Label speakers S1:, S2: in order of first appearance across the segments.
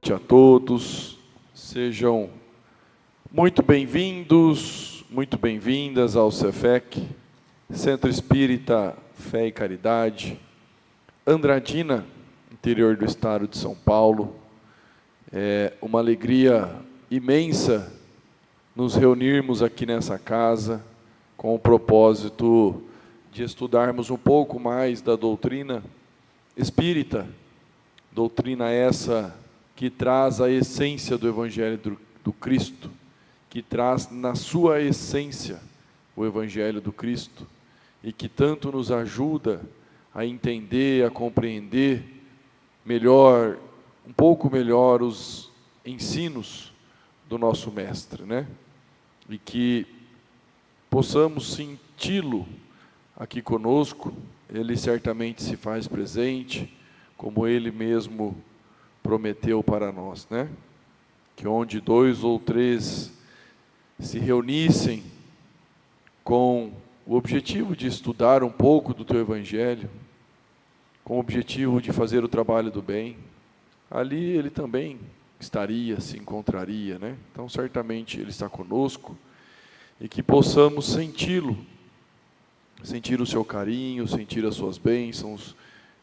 S1: noite a todos, sejam muito bem-vindos, muito bem-vindas ao CEFEC, Centro Espírita Fé e Caridade, Andradina, interior do estado de São Paulo. É uma alegria imensa nos reunirmos aqui nessa casa com o propósito de estudarmos um pouco mais da doutrina espírita, doutrina essa que traz a essência do Evangelho do Cristo, que traz na sua essência o Evangelho do Cristo e que tanto nos ajuda a entender, a compreender melhor, um pouco melhor os ensinos do nosso Mestre, né? E que possamos senti-lo aqui conosco. Ele certamente se faz presente, como Ele mesmo prometeu para nós, né? Que onde 2 ou 3 se reunissem com o objetivo de estudar um pouco do Teu Evangelho, com o objetivo de fazer o trabalho do bem, ali Ele também estaria, se encontraria, né? Então, certamente Ele está conosco e que possamos senti-lo, sentir o seu carinho, sentir as suas bênçãos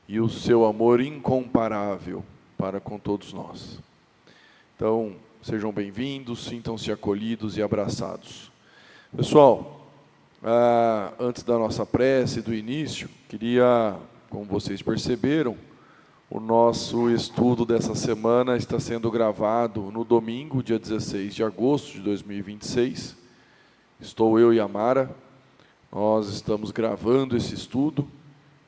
S1: e o seu amor incomparável para com todos nós. Então, sejam bem-vindos, sintam-se acolhidos e abraçados. Pessoal, antes da nossa prece, do início, queria, como vocês perceberam, o nosso estudo dessa semana está sendo gravado no domingo, dia 16 de agosto de 2026. Estou eu e a Mara. Nós estamos gravando esse estudo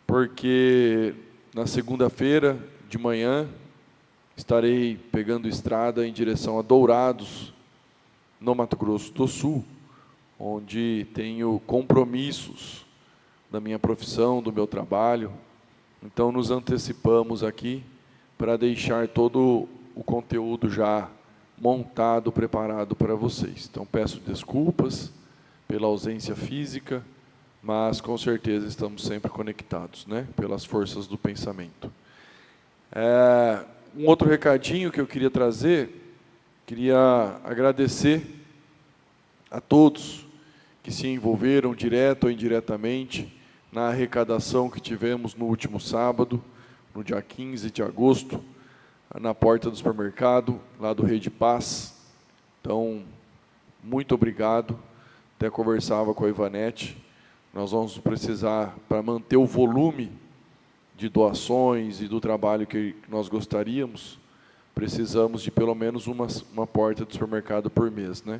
S1: porque na segunda-feira de manhã estarei pegando estrada em direção a Dourados, no Mato Grosso do Sul, onde tenho compromissos da minha profissão, do meu trabalho. Então nos antecipamos aqui para deixar todo o conteúdo já montado, preparado para vocês. Então peço desculpas pela ausência física, mas com certeza estamos sempre conectados, né? Pelas forças do pensamento. Um outro recadinho que eu queria trazer, queria agradecer a todos que se envolveram, direto ou indiretamente, na arrecadação que tivemos no último sábado, no dia 15 de agosto, na porta do supermercado, lá do Rede Paz. Então, muito obrigado. Até conversava com a Ivanete, nós vamos precisar, para manter o volume de doações e do trabalho que nós gostaríamos, precisamos de pelo menos uma porta de supermercado por mês, né?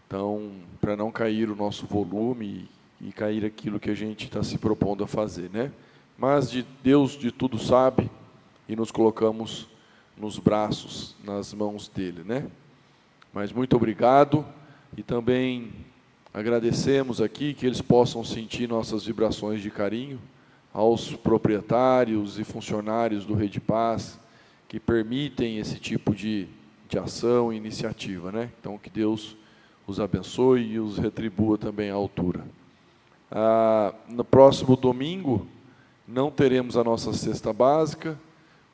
S1: Então, para não cair o nosso volume e cair aquilo que a gente está se propondo a fazer, né? Mas Deus de tudo sabe e nos colocamos nos braços, nas mãos dele, né? Mas muito obrigado e também agradecemos aqui que eles possam sentir nossas vibrações de carinho aos proprietários e funcionários do Rede Paz que permitem esse tipo de ação e iniciativa, né? Então, que Deus os abençoe e os retribua também à altura. No próximo domingo, não teremos a nossa cesta básica,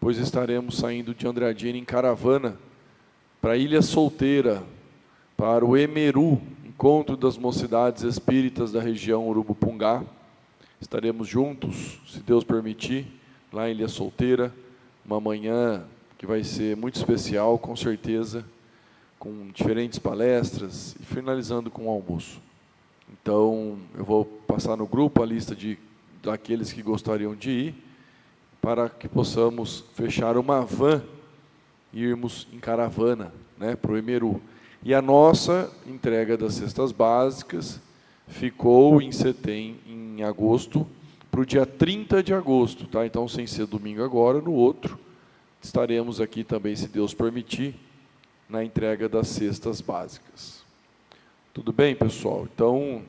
S1: pois estaremos saindo de Andradina em caravana para a Ilha Solteira, para o Emeru, Encontro das Mocidades Espíritas da região Urubupungá. Estaremos juntos, se Deus permitir, lá em Ilha Solteira, uma manhã que vai ser muito especial, com certeza, com diferentes palestras e finalizando com o almoço. Então, eu vou passar no grupo a lista daqueles que gostariam de ir, para que possamos fechar uma van e irmos em caravana, né, para o Emeru. E a nossa entrega das cestas básicas ficou em agosto, para o dia 30 de agosto, tá? Então, sem ser domingo agora, no outro, estaremos aqui também, se Deus permitir, na entrega das cestas básicas. Tudo bem, pessoal? Então,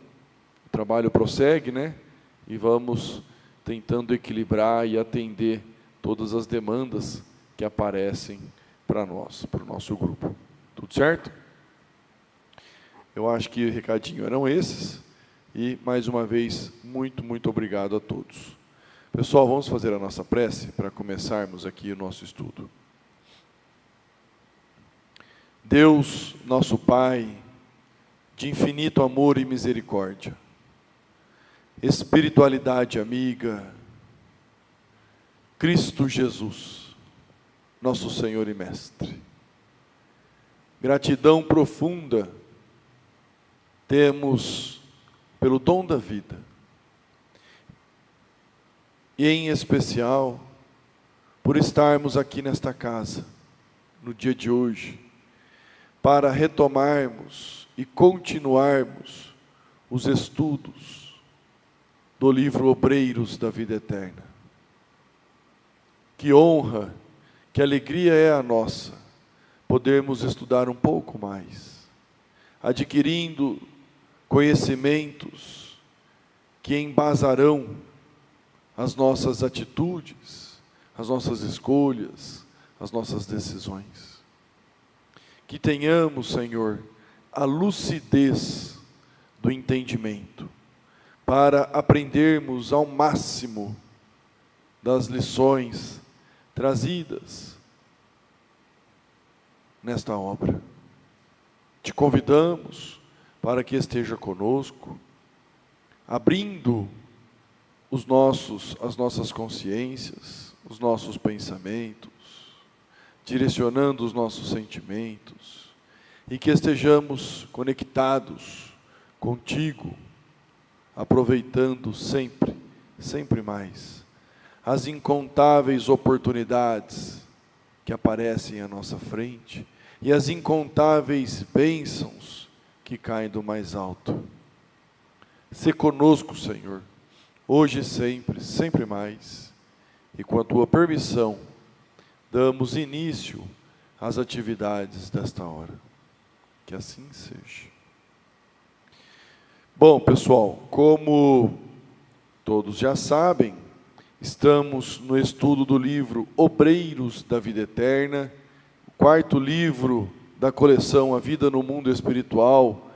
S1: o trabalho prossegue, né? E vamos tentando equilibrar e atender todas as demandas que aparecem para nós, para o nosso grupo. Tudo certo? Eu acho que o recadinho eram esses. E, mais uma vez, muito, muito obrigado a todos. Pessoal, vamos fazer a nossa prece para começarmos aqui o nosso estudo. Deus, nosso Pai, de infinito amor e misericórdia, espiritualidade amiga, Cristo Jesus, nosso Senhor e Mestre. Gratidão profunda temos pelo dom da vida, e em especial por estarmos aqui nesta casa, no dia de hoje, para retomarmos e continuarmos os estudos do livro Obreiros da Vida Eterna. Que honra, que alegria é a nossa, podermos estudar um pouco mais, adquirindo conhecimentos que embasarão as nossas atitudes, as nossas escolhas, as nossas decisões. Que tenhamos, Senhor, a lucidez do entendimento, para aprendermos ao máximo das lições trazidas nesta obra. Te convidamos para que esteja conosco, abrindo as nossas consciências, os nossos pensamentos, direcionando os nossos sentimentos, e que estejamos conectados contigo, aproveitando sempre, sempre mais, as incontáveis oportunidades que aparecem à nossa frente, e as incontáveis bênçãos que caem do mais alto. Sê conosco, Senhor, hoje e sempre, sempre mais, e com a Tua permissão, damos início às atividades desta hora. Que assim seja. Bom, pessoal, como todos já sabem, estamos no estudo do livro Obreiros da Vida Eterna, o quarto livro da coleção A Vida no Mundo Espiritual,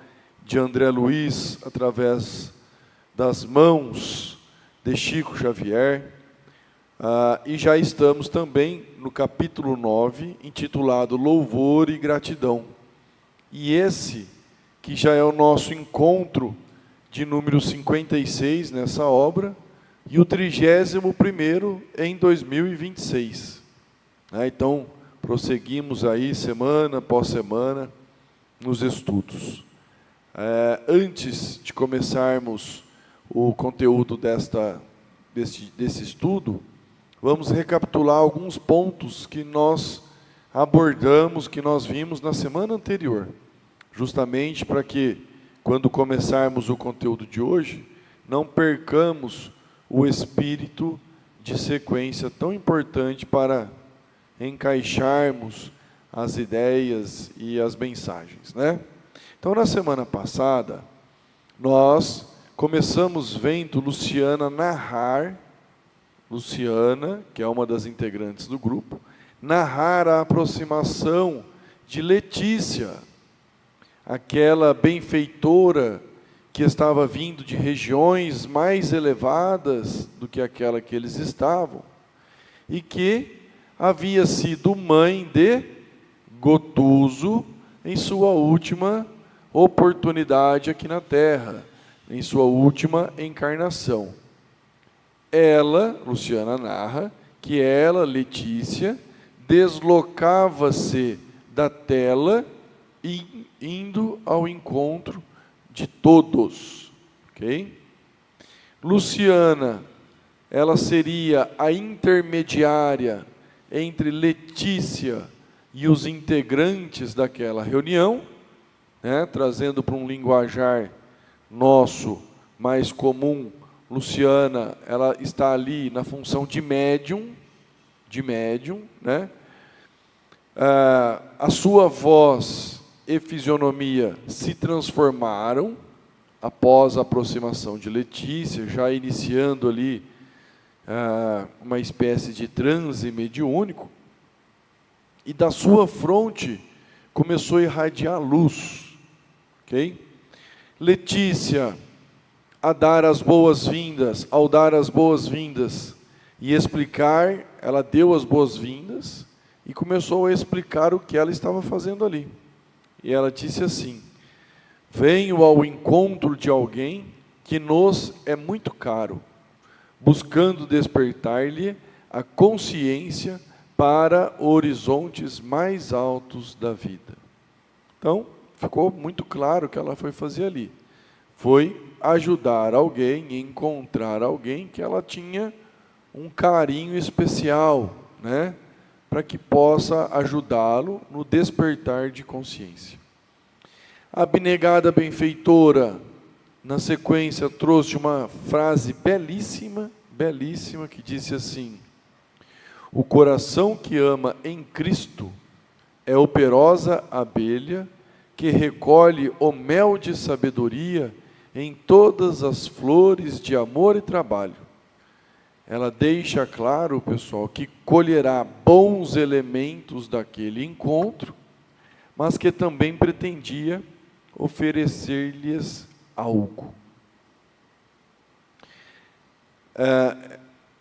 S1: de André Luiz, através das mãos de Chico Xavier. E já estamos também no capítulo 9, intitulado Louvor e Gratidão. E esse, que já é o nosso encontro de número 56 nessa obra, e o 31º em 2026. Então, prosseguimos aí semana após semana nos estudos. Antes de começarmos o conteúdo desse estudo, vamos recapitular alguns pontos que nós abordamos, que nós vimos na semana anterior, justamente para que, quando começarmos o conteúdo de hoje, não percamos o espírito de sequência tão importante para encaixarmos as ideias e as mensagens, né? Então, na semana passada, nós começamos vendo Luciana narrar, Luciana, que é uma das integrantes do grupo, narrar a aproximação de Letícia, aquela benfeitora que estava vindo de regiões mais elevadas do que aquela que eles estavam, e que havia sido mãe de Gotuso em sua última oportunidade aqui na Terra, em sua última encarnação. Ela, Luciana narra, que ela, Letícia, deslocava-se da tela e indo ao encontro de todos, ok? Luciana, ela seria a intermediária entre Letícia e os integrantes daquela reunião, né, trazendo para um linguajar nosso mais comum. Luciana, ela está ali na função de médium, né? A sua voz e fisionomia se transformaram após a aproximação de Letícia, já iniciando ali uma espécie de transe mediúnico, e da sua fronte começou a irradiar luz, ok? Letícia, ao dar as boas-vindas e explicar, ela deu as boas-vindas e começou a explicar o que ela estava fazendo ali. e ela disse assim: venho ao encontro de alguém que nos é muito caro, buscando despertar-lhe a consciência para horizontes mais altos da vida. Então, ficou muito claro o que ela foi fazer ali. Foi ajudar alguém, encontrar alguém que ela tinha um carinho especial, né? Para que possa ajudá-lo no despertar de consciência. A abnegada benfeitora, na sequência, trouxe uma frase belíssima, belíssima, que disse assim: o coração que ama em Cristo é operosa abelha que recolhe o mel de sabedoria em todas as flores de amor e trabalho. Ela deixa claro, pessoal, que colherá bons elementos daquele encontro, mas que também pretendia oferecer-lhes algo.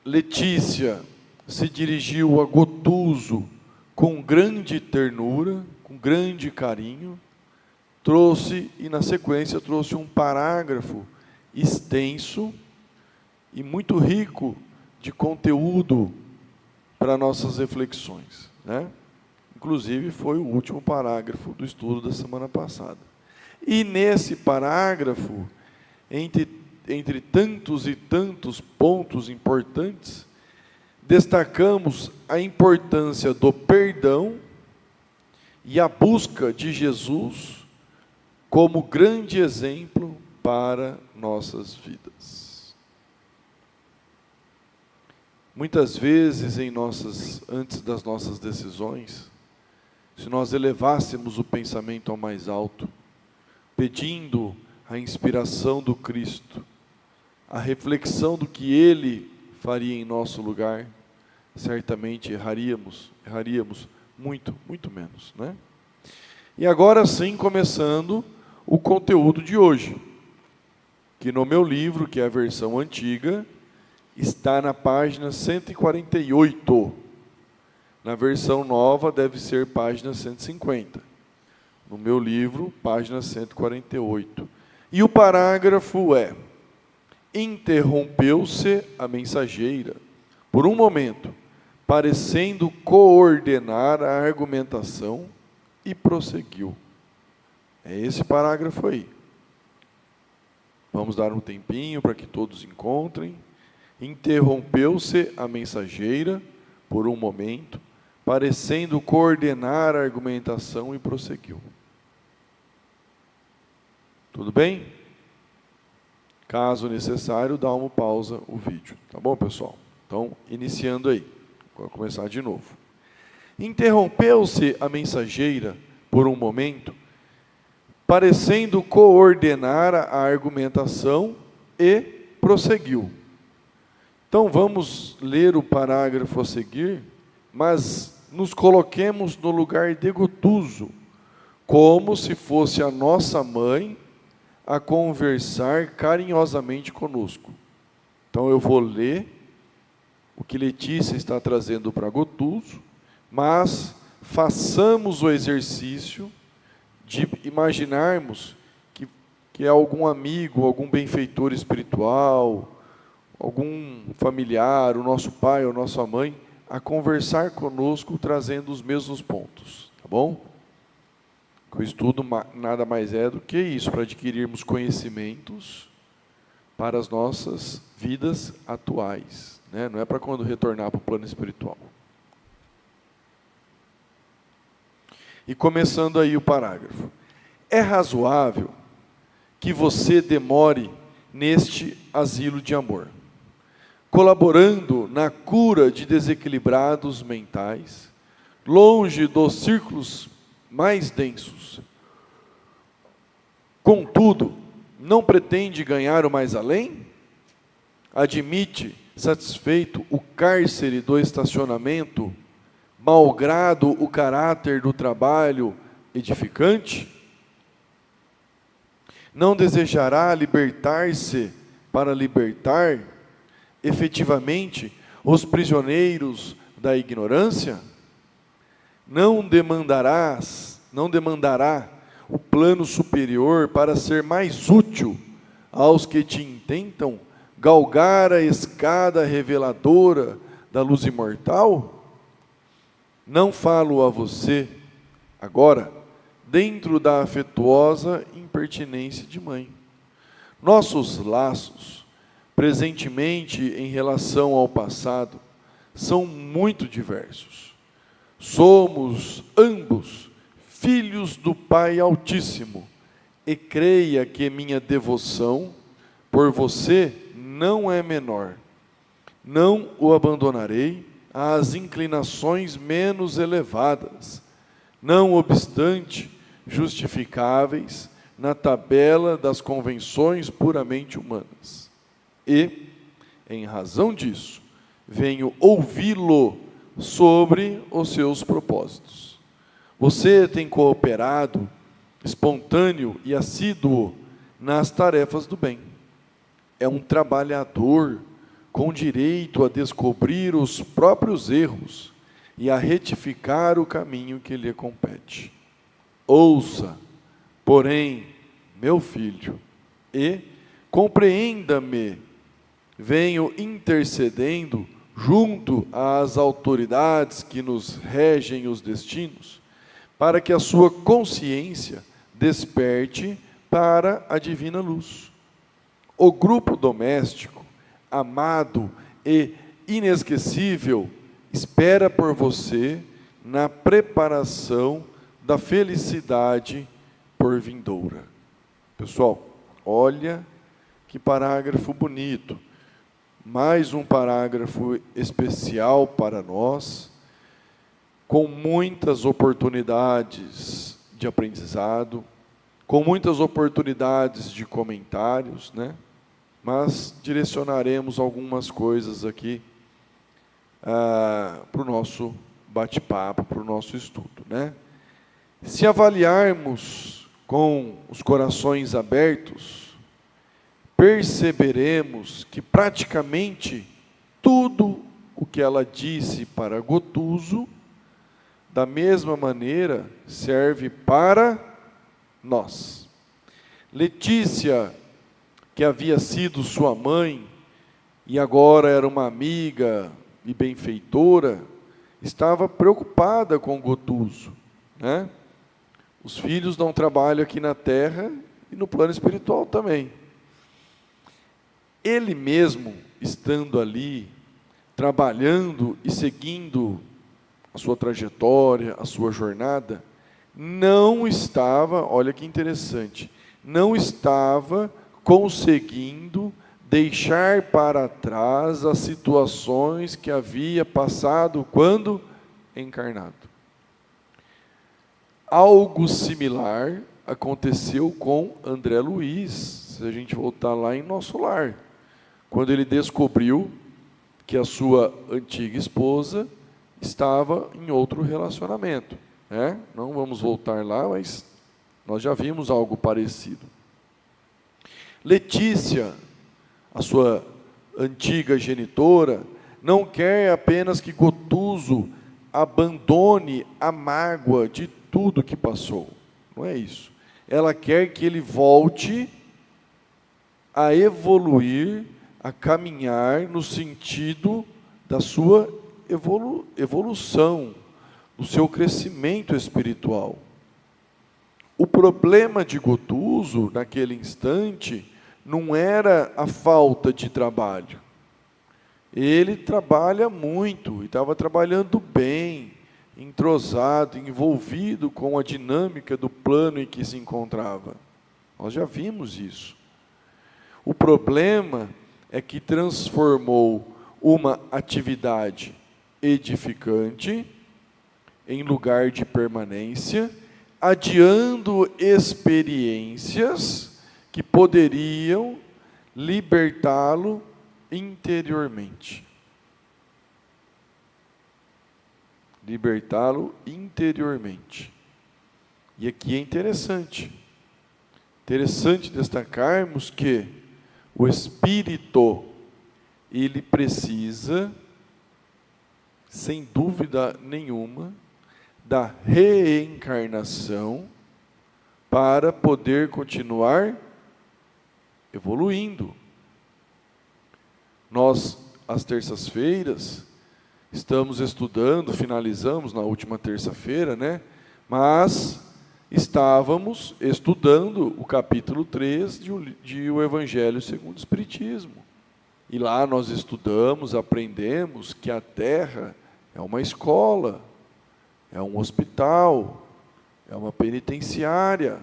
S1: Letícia se dirigiu a Gotuso com grande ternura, com grande carinho, trouxe, e na sequência trouxe um parágrafo extenso e muito rico de conteúdo para nossas reflexões, né? Inclusive foi o último parágrafo do estudo da semana passada. E nesse parágrafo, entre tantos e tantos pontos importantes, destacamos a importância do perdão e a busca de Jesus como grande exemplo para nossas vidas. Muitas vezes, antes das nossas decisões, se nós elevássemos o pensamento ao mais alto, pedindo a inspiração do Cristo, a reflexão do que Ele faria em nosso lugar, certamente erraríamos muito, muito menos, né? E agora sim, começando o conteúdo de hoje, que no meu livro, que é a versão antiga, está na página 148. Na versão nova deve ser página 150. No meu livro, página 148. E o parágrafo é: interrompeu-se a mensageira, por um momento, parecendo coordenar a argumentação, e prosseguiu. É esse parágrafo aí. Vamos dar um tempinho para que todos encontrem. Interrompeu-se a mensageira, por um momento, parecendo coordenar a argumentação, e prosseguiu. Tudo bem? Caso necessário, dá uma pausa o vídeo. Tá bom, pessoal? Então, iniciando aí. Vou começar de novo. Interrompeu-se a mensageira, por um momento, parecendo coordenar a argumentação, e prosseguiu. Então, vamos ler o parágrafo a seguir, mas nos coloquemos no lugar de Gotuso, como se fosse a nossa mãe a conversar carinhosamente conosco. Então, eu vou ler o que Letícia está trazendo para Gotuso, mas façamos o exercício de imaginarmos que é algum amigo, algum benfeitor espiritual, algum familiar, o nosso pai ou nossa mãe, a conversar conosco, trazendo os mesmos pontos, tá bom? O estudo nada mais é do que isso, para adquirirmos conhecimentos para as nossas vidas atuais, né? Não é para quando retornar para o plano espiritual. E começando aí o parágrafo. É razoável que você demore neste asilo de amor, colaborando na cura de desequilibrados mentais, longe dos círculos mais densos. Contudo, não pretende ganhar o mais além? Admite, satisfeito, o cárcere do estacionamento, malgrado o caráter do trabalho edificante? Não desejará libertar-se para libertar, efetivamente, os prisioneiros da ignorância? Não demandará plano superior para ser mais útil aos que te intentam galgar a escada reveladora da luz imortal? Não falo a você, agora, dentro da afetuosa impertinência de mãe. Nossos laços, presentemente em relação ao passado, são muito diversos. Somos ambos filhos do Pai Altíssimo, e creia que minha devoção por você não é menor. Não o abandonarei às inclinações menos elevadas, não obstante justificáveis na tabela das convenções puramente humanas. E, em razão disso, venho ouvi-lo sobre os seus propósitos. Você tem cooperado, espontâneo e assíduo, nas tarefas do bem. É um trabalhador com direito a descobrir os próprios erros e a retificar o caminho que lhe compete. Ouça, porém, meu filho, e compreenda-me. Venho intercedendo junto às autoridades que nos regem os destinos, para que a sua consciência desperte para a divina luz. O grupo doméstico, amado e inesquecível, espera por você na preparação da felicidade por vindoura. Pessoal, olha que parágrafo bonito. Mais um parágrafo especial para nós, com muitas oportunidades de aprendizado, com muitas oportunidades de comentários, né? Mas direcionaremos algumas coisas aqui para o nosso bate-papo, para o nosso estudo, né? Se avaliarmos com os corações abertos, perceberemos que praticamente tudo o que ela disse para Gotuso, da mesma maneira, serve para nós. Letícia, que havia sido sua mãe e agora era uma amiga e benfeitora, estava preocupada com Gotuso, né? Os filhos dão trabalho aqui na terra e no plano espiritual também. Ele mesmo, estando ali, trabalhando e seguindo a sua trajetória, a sua jornada, não estava, olha que interessante, não estava conseguindo deixar para trás as situações que havia passado quando encarnado. Algo similar aconteceu com André Luiz, se a gente voltar lá em Nosso Lar, quando ele descobriu que a sua antiga esposa estava em outro relacionamento, né? Não vamos voltar lá, mas nós já vimos algo parecido. Letícia, a sua antiga genitora, não quer apenas que Gotuso abandone a mágoa de tudo que passou, não é isso. Ela quer que ele volte a evoluir, a caminhar no sentido da sua evolução, do seu crescimento espiritual. O problema de Gotuso, naquele instante, não era a falta de trabalho. Ele trabalha muito, e estava trabalhando bem, entrosado, envolvido com a dinâmica do plano em que se encontrava. Nós já vimos isso. O problema é que transformou uma atividade edificante em lugar de permanência, adiando experiências que poderiam libertá-lo interiormente. Libertá-lo interiormente. E aqui é interessante destacarmos que o espírito, ele precisa, sem dúvida nenhuma, da reencarnação para poder continuar evoluindo. Nós, às terças-feiras, estamos estudando, finalizamos na última terça-feira, né? Mas estávamos estudando o capítulo 3 de O Evangelho segundo o Espiritismo. E lá nós estudamos, aprendemos que a Terra é uma escola, é um hospital, é uma penitenciária,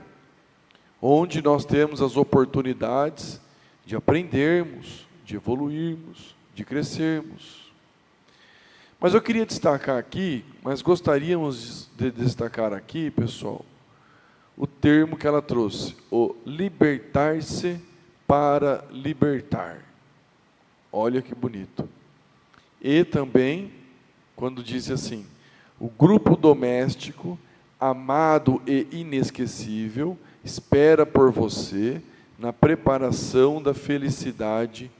S1: onde nós temos as oportunidades de aprendermos, de evoluirmos, de crescermos. Mas eu queria destacar aqui, mas gostaríamos de destacar aqui, pessoal, o termo que ela trouxe, o libertar-se para libertar. Olha que bonito. E também, quando diz assim, o grupo doméstico, amado e inesquecível, espera por você na preparação da felicidade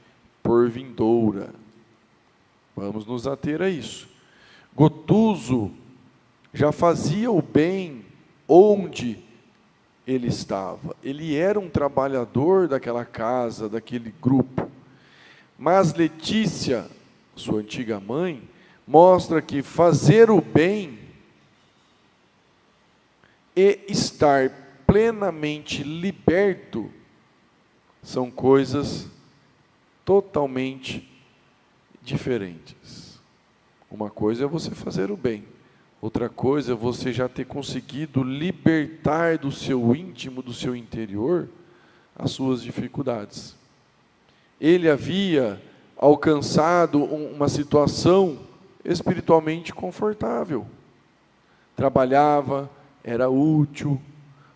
S1: por vindoura. Vamos nos ater a isso. Gotuso já fazia o bem onde ele estava. Ele era um trabalhador daquela casa, daquele grupo. Mas Letícia, sua antiga mãe, mostra que fazer o bem e estar plenamente liberto são coisas totalmente diferentes. Uma coisa é você fazer o bem, outra coisa é você já ter conseguido libertar do seu íntimo, do seu interior, as suas dificuldades. Ele havia alcançado uma situação espiritualmente confortável. Trabalhava, era útil,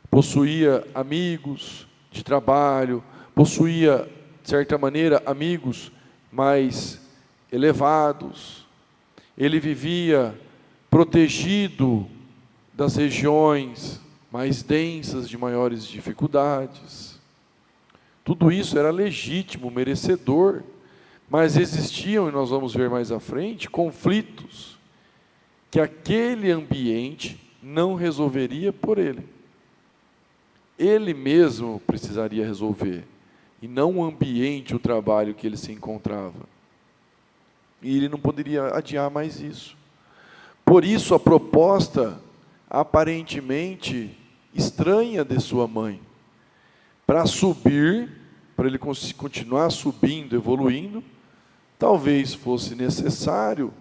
S1: possuía amigos de trabalho, possuía, de certa maneira, amigos mais elevados. Ele vivia protegido das regiões mais densas, de maiores dificuldades. Tudo isso era legítimo, merecedor, mas existiam, e nós vamos ver mais à frente, conflitos que aquele ambiente não resolveria por ele. Ele mesmo precisaria resolver, e não o ambiente, o trabalho que ele se encontrava. E ele não poderia adiar mais isso. Por isso a proposta, aparentemente estranha de sua mãe, para subir, para ele continuar subindo, evoluindo, talvez fosse necessário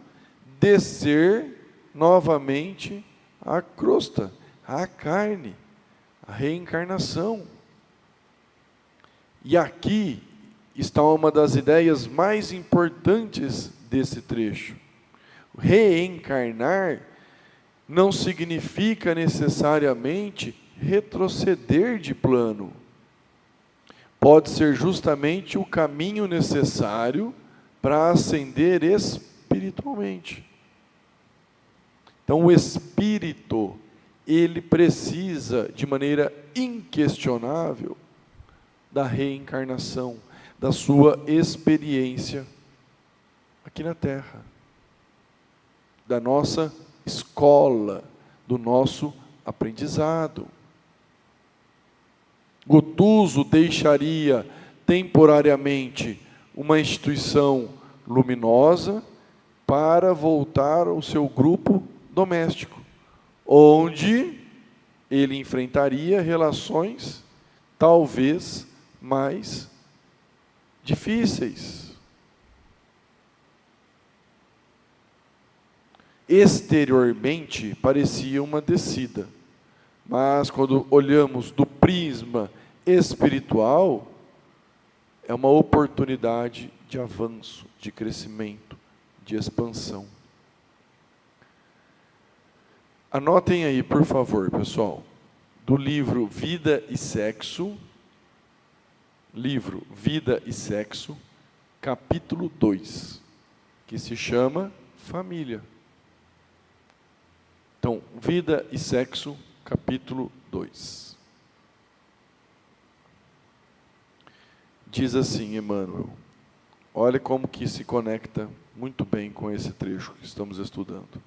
S1: descer novamente a crosta, a carne, a reencarnação. E aqui está uma das ideias mais importantes desse trecho. Reencarnar não significa necessariamente retroceder de plano. Pode ser justamente o caminho necessário para ascender espiritualmente. Então, o espírito, ele precisa, de maneira inquestionável, da reencarnação, da sua experiência aqui na Terra, da nossa escola, do nosso aprendizado. Gotuso deixaria temporariamente uma instituição luminosa para voltar ao seu grupo doméstico, onde ele enfrentaria relações talvez mais difíceis. Exteriormente parecia uma descida, mas quando olhamos do prisma espiritual, é uma oportunidade de avanço, de crescimento, de expansão. Anotem aí, por favor, pessoal, do livro Vida e Sexo, capítulo 2, que se chama Família. Então, Vida e Sexo, capítulo 2. Diz assim, Emmanuel, olha como que se conecta muito bem com esse trecho que estamos estudando.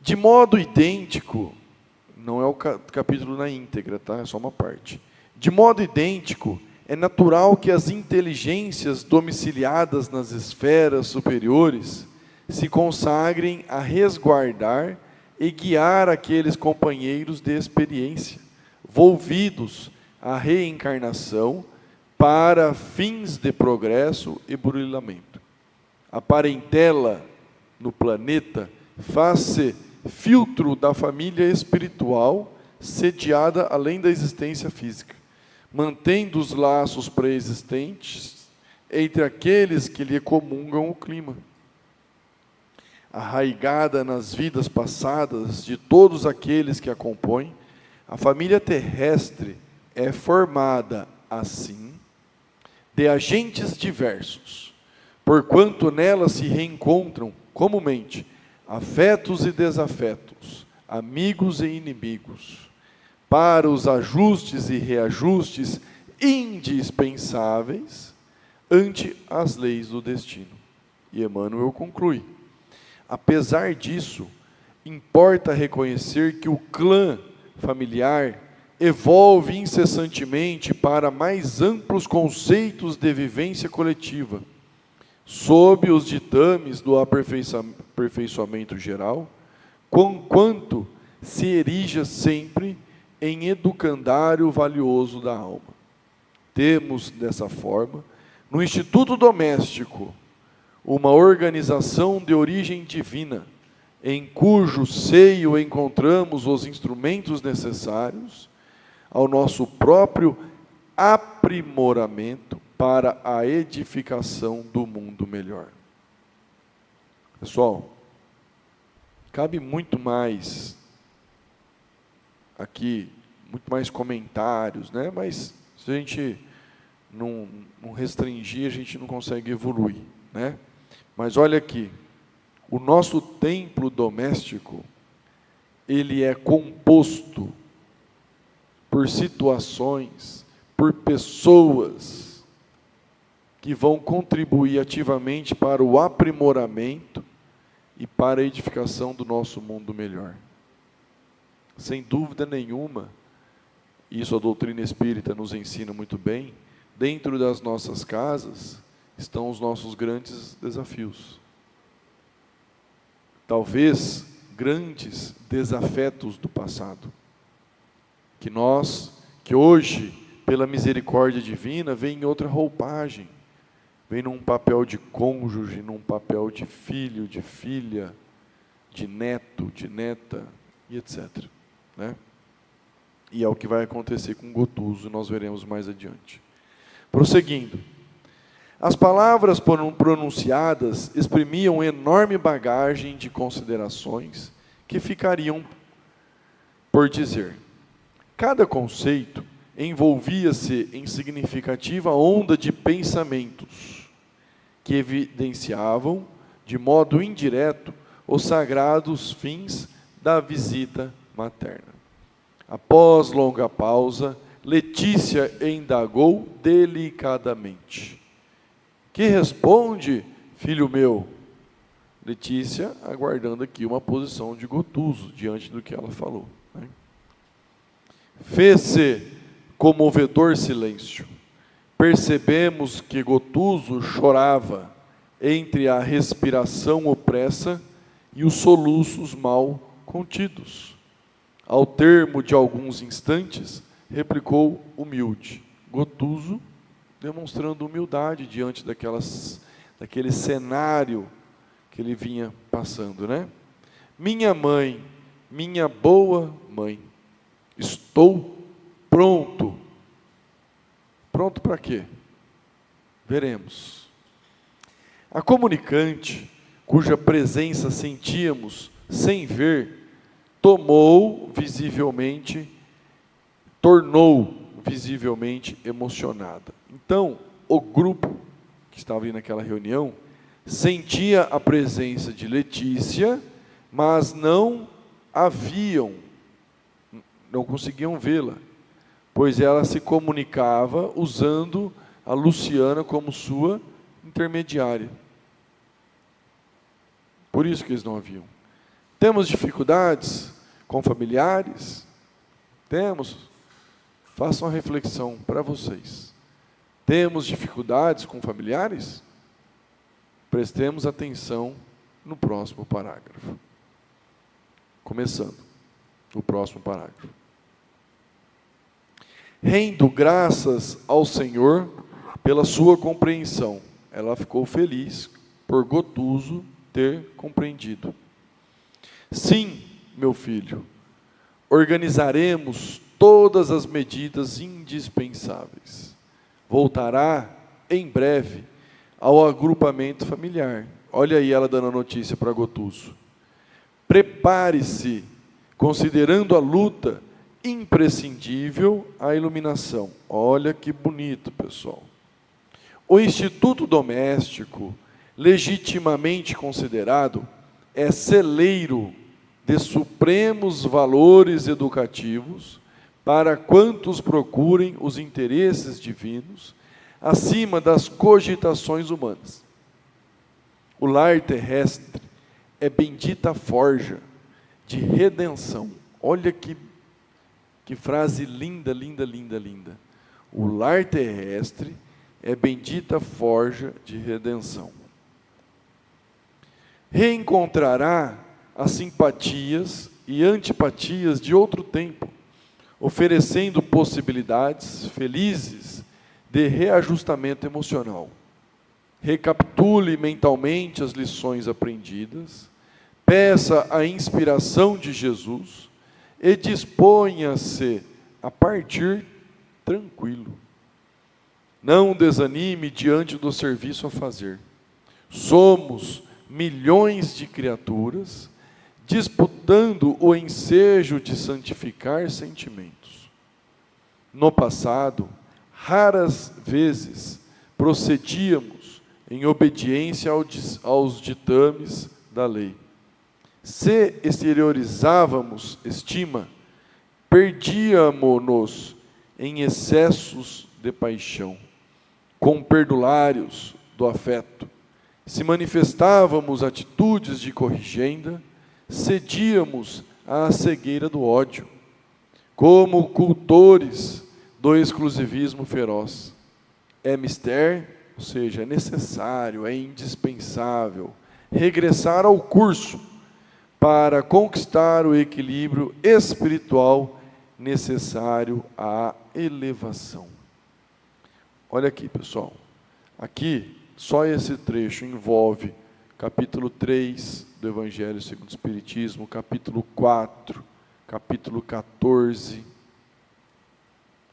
S1: De modo idêntico, Não é o capítulo na íntegra, tá? É só uma parte. De modo idêntico, é natural que as inteligências domiciliadas nas esferas superiores se consagrem a resguardar e guiar aqueles companheiros de experiência, volvidos à reencarnação para fins de progresso e burilamento. A parentela no planeta faz-se filtro da família espiritual sediada além da existência física, mantendo os laços pré-existentes entre aqueles que lhe comungam o clima. Arraigada nas vidas passadas de todos aqueles que a compõem, a família terrestre é formada, assim, de agentes diversos, porquanto nela se reencontram, comumente, afetos e desafetos, amigos e inimigos, para os ajustes e reajustes indispensáveis ante as leis do destino. E Emmanuel conclui: apesar disso, importa reconhecer que o clã familiar evolve incessantemente para mais amplos conceitos de vivência coletiva, sob os ditames do aperfeiçoamento geral, conquanto se erija sempre em educandário valioso da alma. Temos, dessa forma, no Instituto Doméstico, uma organização de origem divina, em cujo seio encontramos os instrumentos necessários ao nosso próprio aprimoramento para a edificação do mundo melhor. Pessoal, cabe muito mais aqui, muito mais comentários, né? Mas se a gente não restringir, a gente não consegue evoluir, né? Mas olha aqui, o nosso templo doméstico, ele é composto por situações, por pessoas que vão contribuir ativamente para o aprimoramento e para a edificação do nosso mundo melhor. Sem dúvida nenhuma, isso a doutrina espírita nos ensina muito bem, dentro das nossas casas estão os nossos grandes desafios. Talvez grandes desafetos do passado, que hoje, pela misericórdia divina, vem em outra roupagem, vem num papel de cônjuge, num papel de filho, de filha, de neto, de neta, e etc. Né? E é o que vai acontecer com Gotuso, nós veremos mais adiante. Prosseguindo, as palavras pronunciadas exprimiam enorme bagagem de considerações que ficariam por dizer. Cada conceito envolvia-se em significativa onda de pensamentos que evidenciavam, de modo indireto, os sagrados fins da visita materna. Após longa pausa, Letícia indagou delicadamente: que responde, filho meu? Letícia aguardando aqui uma posição de Gotuso diante do que ela falou. Né? Fez-se comovedor silêncio. Percebemos que Gotuso chorava entre a respiração opressa e os soluços mal contidos. Ao termo de alguns instantes, replicou humilde. Gotuso demonstrando humildade diante daquele cenário que ele vinha passando, né? Minha mãe, minha boa mãe, estou pronto. Pronto para quê? Veremos. A comunicante, cuja presença sentíamos sem ver, tornou visivelmente emocionada. Então, o grupo que estava ali naquela reunião sentia a presença de Letícia, mas não conseguiam vê-la, pois ela se comunicava usando a Luciana como sua intermediária. Por isso que eles não a viam. Temos dificuldades com familiares? Temos. Façam uma reflexão para vocês. Temos dificuldades com familiares? Prestemos atenção no próximo parágrafo. Começando, o próximo parágrafo. Rendo graças ao Senhor pela sua compreensão. Ela ficou feliz por Gotuso ter compreendido. Sim, meu filho, organizaremos todas as medidas indispensáveis. Voltará em breve ao agrupamento familiar. Olha aí ela dando a notícia para Gotuso. Prepare-se, considerando a luta imprescindível à iluminação. Olha que bonito, pessoal. O instituto doméstico, legitimamente considerado, é celeiro de supremos valores educativos para quantos procurem os interesses divinos acima das cogitações humanas. O lar terrestre é bendita forja de redenção. Olha que frase linda, linda, linda, linda. O lar terrestre é bendita forja de redenção. Reencontrará as simpatias e antipatias de outro tempo, oferecendo possibilidades felizes de reajustamento emocional. Recapitule mentalmente as lições aprendidas, peça a inspiração de Jesus e disponha-se a partir tranquilo. Não desanime diante do serviço a fazer. Somos milhões de criaturas disputando o ensejo de santificar sentimentos. No passado, raras vezes procedíamos em obediência aos ditames da lei. Se exteriorizávamos estima, perdíamos-nos em excessos de paixão, com perdulários do afeto. Se manifestávamos atitudes de corrigenda, cedíamos à cegueira do ódio, como cultores do exclusivismo feroz. É mister, ou seja, é necessário, é indispensável, regressar ao curso para conquistar o equilíbrio espiritual necessário à elevação. Olha aqui, pessoal. Aqui, só esse trecho envolve capítulo 3 do Evangelho segundo o Espiritismo, capítulo 4, capítulo 14.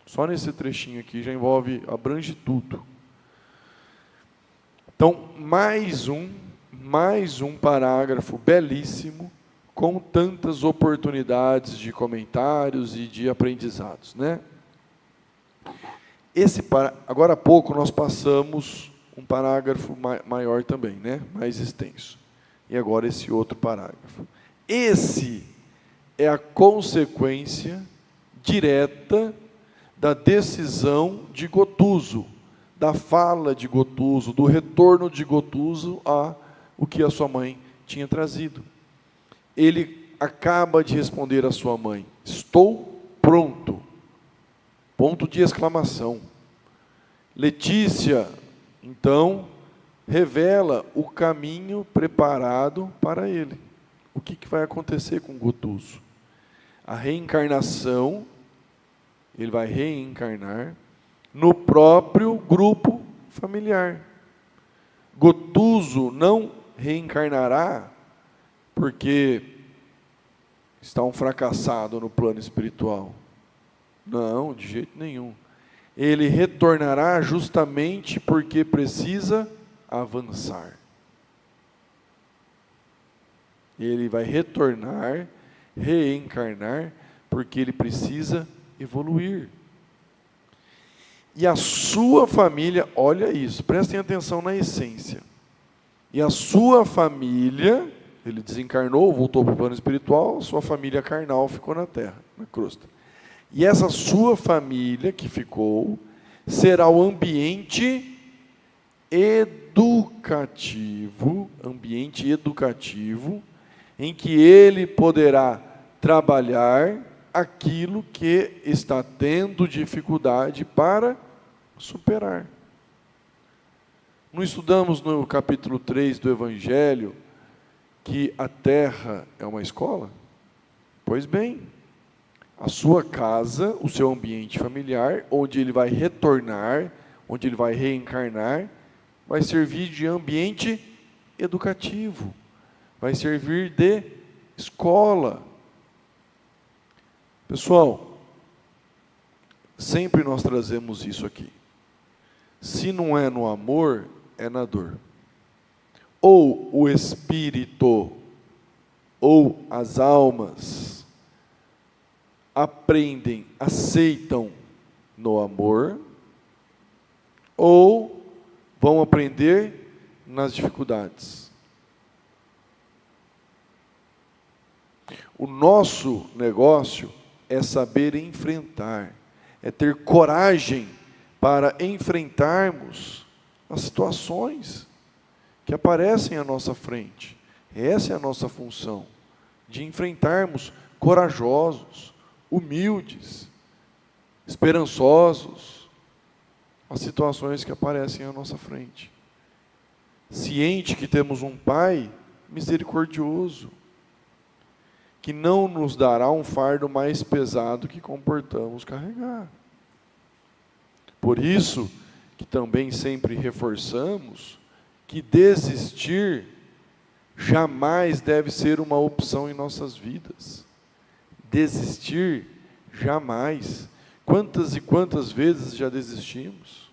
S1: Só nesse trechinho aqui já envolve, abrange tudo. Então, mais um parágrafo belíssimo, com tantas oportunidades de comentários e de aprendizados, né? Agora há pouco nós passamos um parágrafo maior também, né? Mais extenso. E agora esse outro parágrafo. Esse é a consequência direta da decisão de Gotuso, da fala de Gotuso, do retorno de Gotuso a o que a sua mãe tinha trazido. Ele acaba de responder à sua mãe: estou pronto. Ponto de exclamação. Letícia, então, revela o caminho preparado para ele. O que vai acontecer com Gotuso? A reencarnação, ele vai reencarnar no próprio grupo familiar. Gotuso não reencarnará porque está um fracassado no plano espiritual. Não, de jeito nenhum. Ele retornará justamente porque precisa avançar. Ele vai retornar, reencarnar, porque ele precisa evoluir. E a sua família, olha isso, prestem atenção na essência. E a sua família, ele desencarnou, voltou para o plano espiritual, sua família carnal ficou na terra, na crosta. E essa sua família que ficou, será o ambiente educativo, em que ele poderá trabalhar aquilo que está tendo dificuldade para superar. Não estudamos no capítulo 3 do Evangelho que a terra é uma escola? Pois bem, a sua casa, o seu ambiente familiar, onde ele vai retornar, onde ele vai reencarnar, vai servir de ambiente educativo, vai servir de escola. Pessoal, sempre nós trazemos isso aqui. Se não é no amor, é na dor. Ou o espírito, ou as almas, aprendem, aceitam no amor, ou vão aprender nas dificuldades. O nosso negócio é saber enfrentar, é ter coragem para enfrentarmos as situações que aparecem à nossa frente. Essa é a nossa função, de enfrentarmos corajosos, humildes, esperançosos, as situações que aparecem à nossa frente. Ciente que temos um Pai misericordioso, que não nos dará um fardo mais pesado que comportamos carregar. Por isso, que também sempre reforçamos, que desistir jamais deve ser uma opção em nossas vidas. Desistir, jamais. Quantas e quantas vezes já desistimos?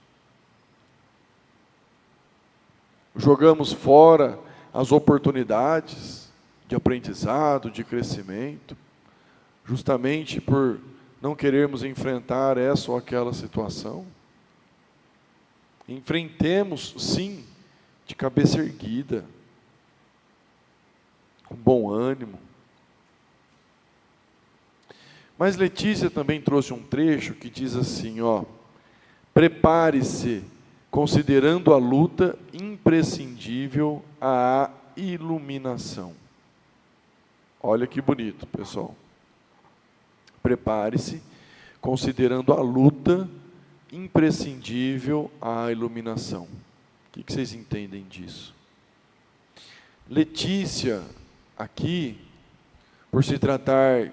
S1: Jogamos fora as oportunidades de aprendizado, de crescimento, justamente por não querermos enfrentar essa ou aquela situação. Enfrentemos, sim, de cabeça erguida, com bom ânimo. Mas Letícia também trouxe um trecho que diz assim, prepare-se, considerando a luta imprescindível à iluminação. Olha que bonito, pessoal. Prepare-se, considerando a luta imprescindível à iluminação. O que vocês entendem disso? Letícia, aqui, por se tratar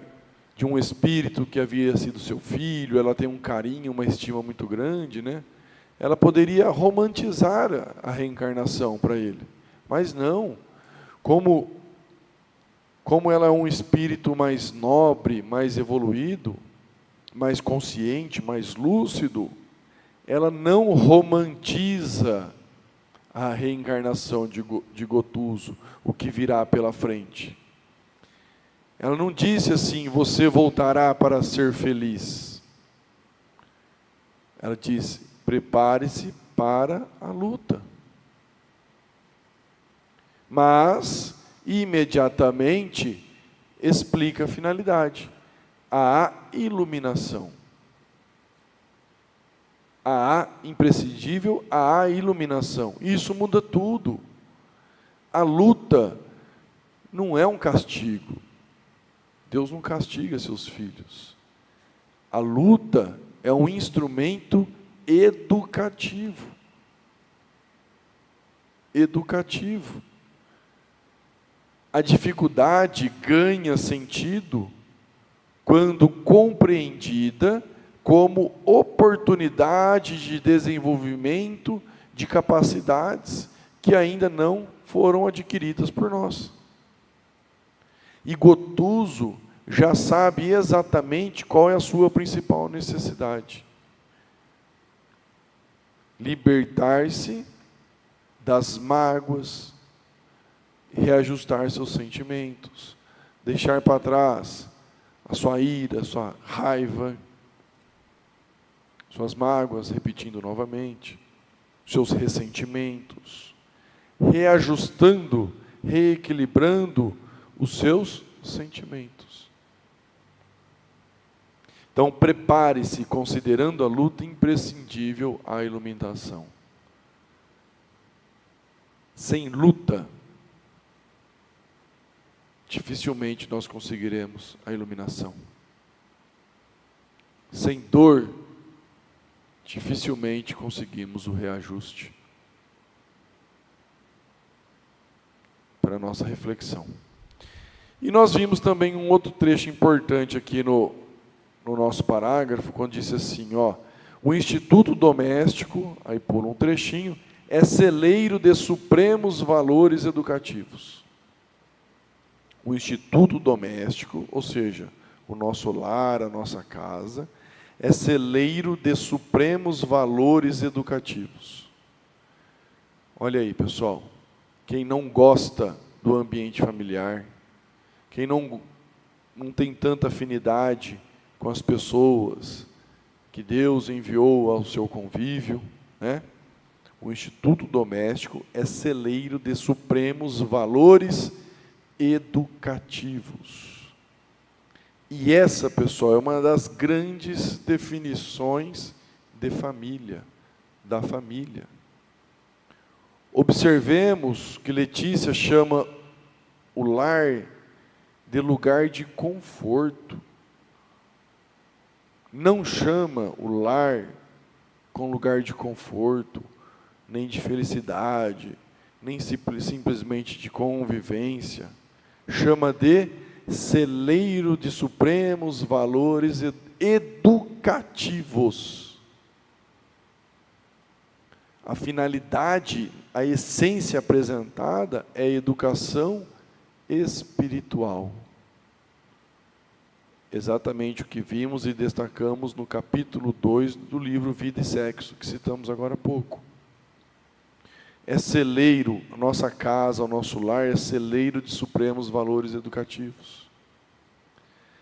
S1: de um espírito que havia sido seu filho, ela tem um carinho, uma estima muito grande, né? Ela poderia romantizar a reencarnação para ele, mas não. Como ela é um espírito mais nobre, mais evoluído, mais consciente, mais lúcido, ela não romantiza a reencarnação de Gotuso, o que virá pela frente. Ela não disse assim, você voltará para ser feliz. Ela disse, prepare-se para a luta. Mas, imediatamente, explica a finalidade, a iluminação. A imprescindível, a iluminação. Isso muda tudo. A luta não é um castigo. Deus não castiga seus filhos. A luta é um instrumento educativo. Educativo. A dificuldade ganha sentido quando compreendida como oportunidade de desenvolvimento de capacidades que ainda não foram adquiridas por nós. E Gotuso já sabe exatamente qual é a sua principal necessidade. Libertar-se das mágoas, reajustar seus sentimentos, deixar para trás a sua ira, a sua raiva, suas mágoas, repetindo novamente, seus ressentimentos, reajustando, reequilibrando os seus sentimentos. Então, prepare-se, considerando a luta imprescindível à iluminação. Sem luta, dificilmente nós conseguiremos a iluminação. sem dor, dificilmente conseguimos o reajuste. Para a nossa reflexão. E nós vimos também um outro trecho importante aqui no nosso parágrafo, quando disse assim, o instituto doméstico, aí pula um trechinho, é celeiro de supremos valores educativos. O instituto doméstico, ou seja, o nosso lar, a nossa casa, é celeiro de supremos valores educativos. Olha aí, pessoal, quem não gosta do ambiente familiar, quem não tem tanta afinidade com as pessoas que Deus enviou ao seu convívio, né? O instituto doméstico é celeiro de supremos valores educativos. E essa, pessoal, é uma das grandes definições de família, da família. Observemos que Letícia chama o lar de lugar de conforto. Não chama o lar com lugar de conforto, nem de felicidade, nem simplesmente de convivência. Chama de celeiro de supremos valores educativos. A finalidade, a essência apresentada é a educação espiritual. Exatamente o que vimos e destacamos no capítulo 2 do livro Vida e Sexo, que citamos agora há pouco. É celeiro, a nossa casa, o nosso lar é celeiro de supremos valores educativos.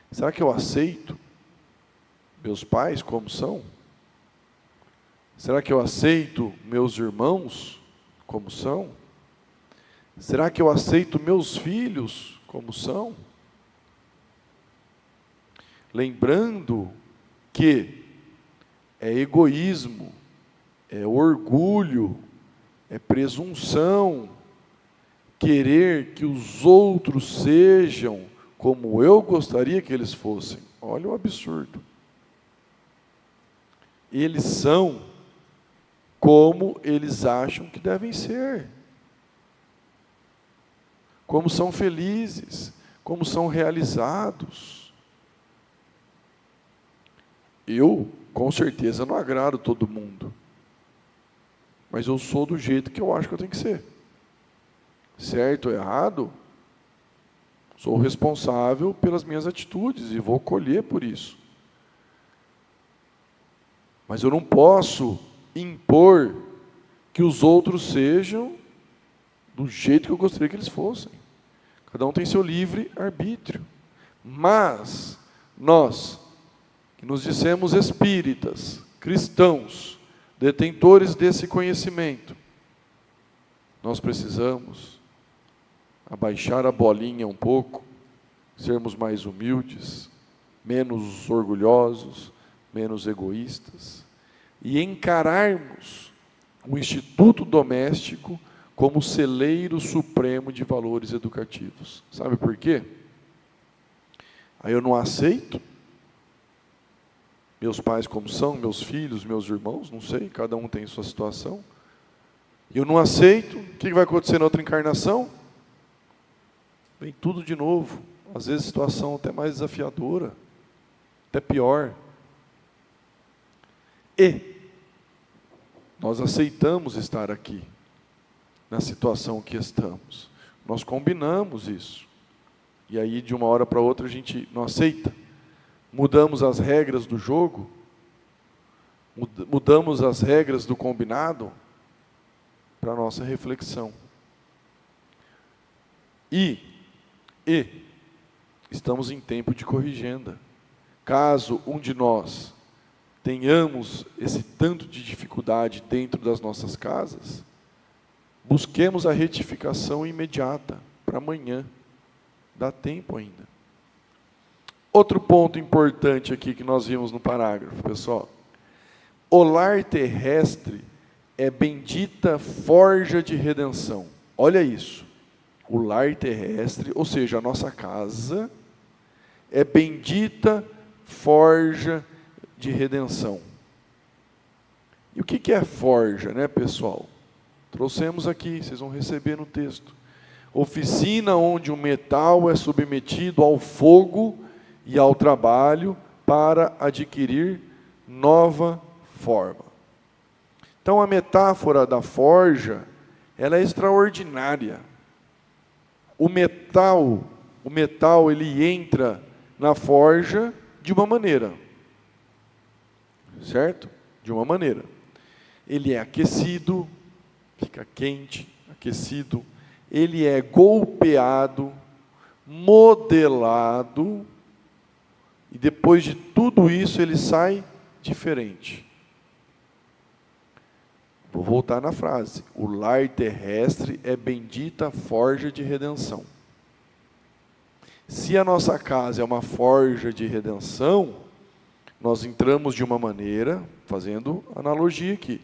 S1: Será que eu aceito meus pais como são? Será que eu aceito meus irmãos como são? Será que eu aceito meus filhos como são? Lembrando que é egoísmo, é orgulho, é presunção, querer que os outros sejam como eu gostaria que eles fossem. Olha o absurdo. Eles são como eles acham que devem ser. Como são felizes, como são realizados. Eu, com certeza, não agrado todo mundo. Mas eu sou do jeito que eu acho que eu tenho que ser. Certo ou errado, sou responsável pelas minhas atitudes e vou colher por isso. Mas eu não posso impor que os outros sejam do jeito que eu gostaria que eles fossem. Cada um tem seu livre arbítrio. Mas nós, que nos dissemos espíritas, cristãos, detentores desse conhecimento, nós precisamos abaixar a bolinha um pouco, sermos mais humildes, menos orgulhosos, menos egoístas, e encararmos o instituto doméstico como celeiro supremo de valores educativos. Sabe por quê? Aí eu não aceito meus pais como são, meus filhos, meus irmãos, não sei, cada um tem sua situação. E eu não aceito, o que vai acontecer na outra encarnação? Vem tudo de novo, às vezes situação até mais desafiadora, até pior. E nós aceitamos estar aqui, na situação que estamos. Nós combinamos isso. E aí, de uma hora para outra, a gente não aceita. Mudamos as regras do jogo, mudamos as regras do combinado para a nossa reflexão. E estamos em tempo de corrigenda. Caso um de nós tenhamos esse tanto de dificuldade dentro das nossas casas, busquemos a retificação imediata, para amanhã. Dá tempo ainda. Outro ponto importante aqui que nós vimos no parágrafo, pessoal. O lar terrestre é bendita forja de redenção. Olha isso. O lar terrestre, ou seja, a nossa casa, é bendita forja de redenção. E o que é forja, né, pessoal? Trouxemos aqui, vocês vão receber no texto. Oficina onde o metal é submetido ao fogo e ao trabalho para adquirir nova forma. Então, a metáfora da forja, ela é extraordinária. O metal ele entra na forja de uma maneira, certo? De uma maneira. Ele é aquecido, fica quente, aquecido. Ele é golpeado, modelado, e depois de tudo isso ele sai diferente. Vou voltar na frase. O lar terrestre é bendita forja de redenção. Se a nossa casa é uma forja de redenção, nós entramos de uma maneira, fazendo analogia aqui,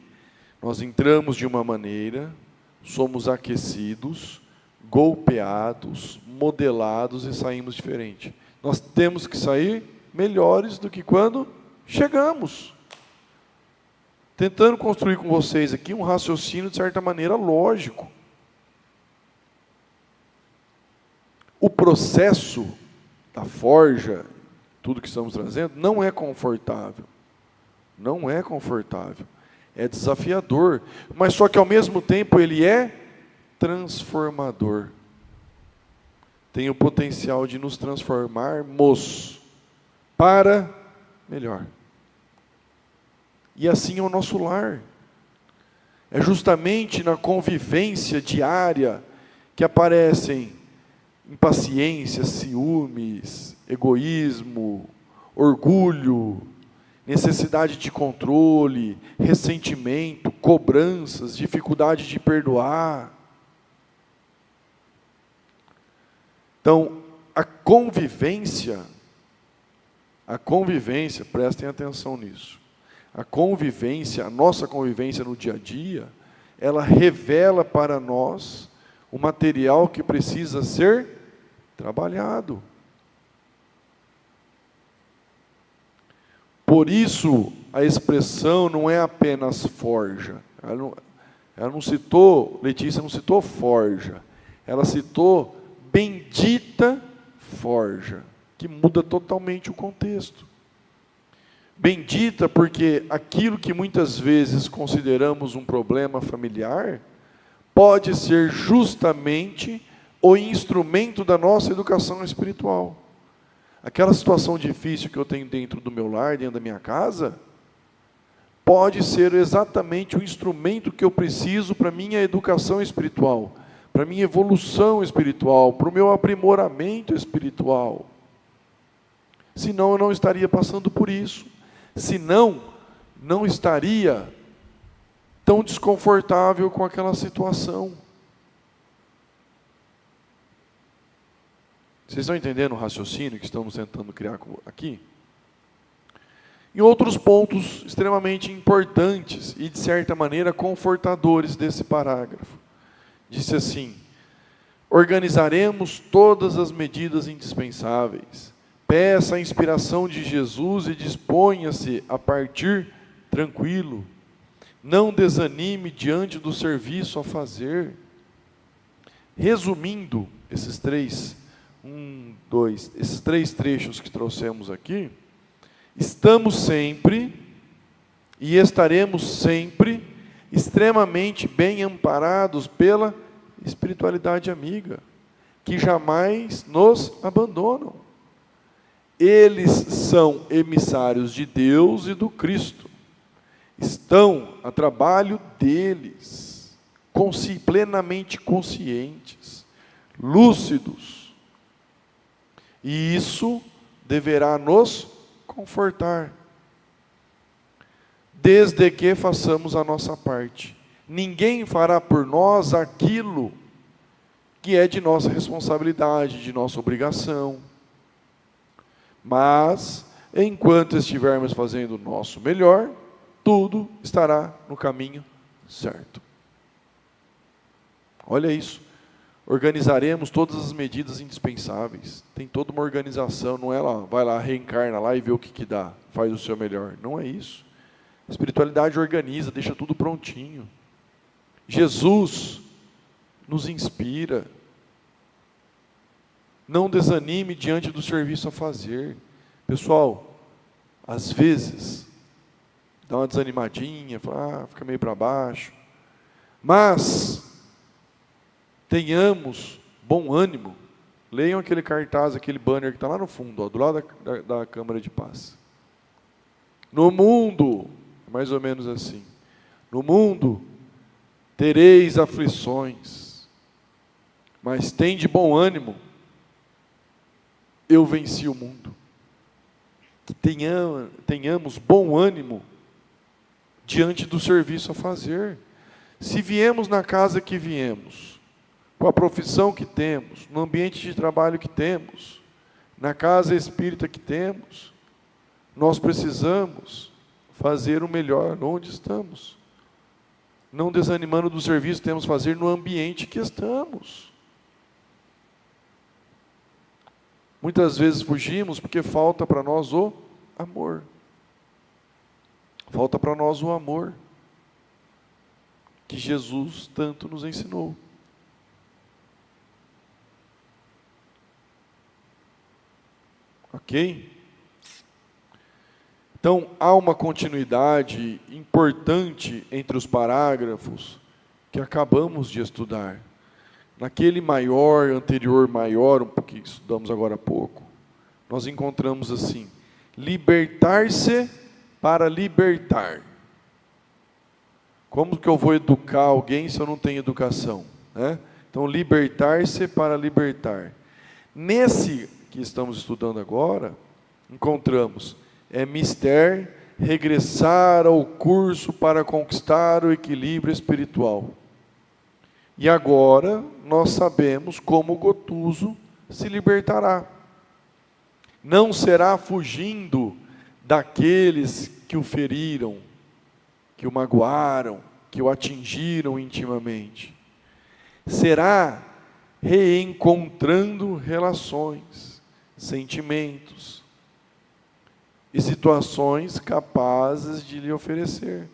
S1: nós entramos de uma maneira, somos aquecidos, golpeados, modelados e saímos diferente. Nós temos que sair melhores do que quando chegamos. Tentando construir com vocês aqui um raciocínio, de certa maneira, lógico. O processo da forja, tudo que estamos trazendo, não é confortável. Não é confortável. É desafiador. Mas só que, ao mesmo tempo, ele é transformador. Tem o potencial de nos transformarmos para melhor. E assim é o nosso lar. É justamente na convivência diária que aparecem impaciência, ciúmes, egoísmo, orgulho, necessidade de controle, ressentimento, cobranças, dificuldade de perdoar. Então, a convivência, prestem atenção nisso. A nossa convivência no dia a dia, ela revela para nós o material que precisa ser trabalhado. Por isso, a expressão não é apenas forja. Ela não citou, Letícia não citou forja. Ela citou bendita forja, que muda totalmente o contexto. Bendita porque aquilo que muitas vezes consideramos um problema familiar, pode ser justamente o instrumento da nossa educação espiritual. Aquela situação difícil que eu tenho dentro do meu lar, dentro da minha casa, pode ser exatamente o instrumento que eu preciso para a minha educação espiritual, para a minha evolução espiritual, para o meu aprimoramento espiritual. Senão eu não estaria passando por isso. Senão, não estaria tão desconfortável com aquela situação. Vocês estão entendendo o raciocínio que estamos tentando criar aqui? E outros pontos extremamente importantes e, de certa maneira, confortadores desse parágrafo. Disse assim: organizaremos todas as medidas indispensáveis. Peça a inspiração de Jesus e disponha-se a partir tranquilo. Não desanime diante do serviço a fazer. Resumindo esses três trechos que trouxemos aqui, estamos sempre e estaremos sempre extremamente bem amparados pela espiritualidade amiga, que jamais nos abandonam. Eles são emissários de Deus e do Cristo. Estão a trabalho deles, plenamente conscientes, lúcidos. E isso deverá nos confortar, desde que façamos a nossa parte. Ninguém fará por nós aquilo que é de nossa responsabilidade, de nossa obrigação. Mas, enquanto estivermos fazendo o nosso melhor, tudo estará no caminho certo. Olha isso. organizaremos todas as medidas indispensáveis. Tem toda uma organização, não é lá, vai lá, reencarna lá e vê o que dá, faz o seu melhor. Não é isso. A espiritualidade organiza, deixa tudo prontinho. Jesus nos inspira. Não desanime diante do serviço a fazer. Pessoal, às vezes, dá uma desanimadinha, fala, fica meio para baixo. Mas, tenhamos bom ânimo. Leiam aquele cartaz, aquele banner que está lá no fundo, ó, do lado da Câmara de Paz. No mundo, mais ou menos assim, no mundo tereis aflições, mas tende bom ânimo, eu venci o mundo. Que tenhamos bom ânimo diante do serviço a fazer. Se viemos na casa que viemos, com a profissão que temos, no ambiente de trabalho que temos, na casa espírita que temos, nós precisamos fazer o melhor onde estamos. Não desanimando do serviço, temos que fazer no ambiente que estamos. Muitas vezes fugimos porque falta para nós o amor. Falta para nós o amor que Jesus tanto nos ensinou. Ok? Então, há uma continuidade importante entre os parágrafos que acabamos de estudar. Naquele maior, anterior maior, um pouquinho que estudamos agora há pouco, nós encontramos assim: libertar-se para libertar. Como que eu vou educar alguém se eu não tenho educação? Né? Então, libertar-se para libertar. Nesse que estamos estudando agora, encontramos, é mister regressar ao curso para conquistar o equilíbrio espiritual. E agora nós sabemos como Gotuso se libertará. Não será fugindo daqueles que o feriram, que o magoaram, que o atingiram intimamente. Será reencontrando relações, sentimentos e situações capazes de lhe oferecer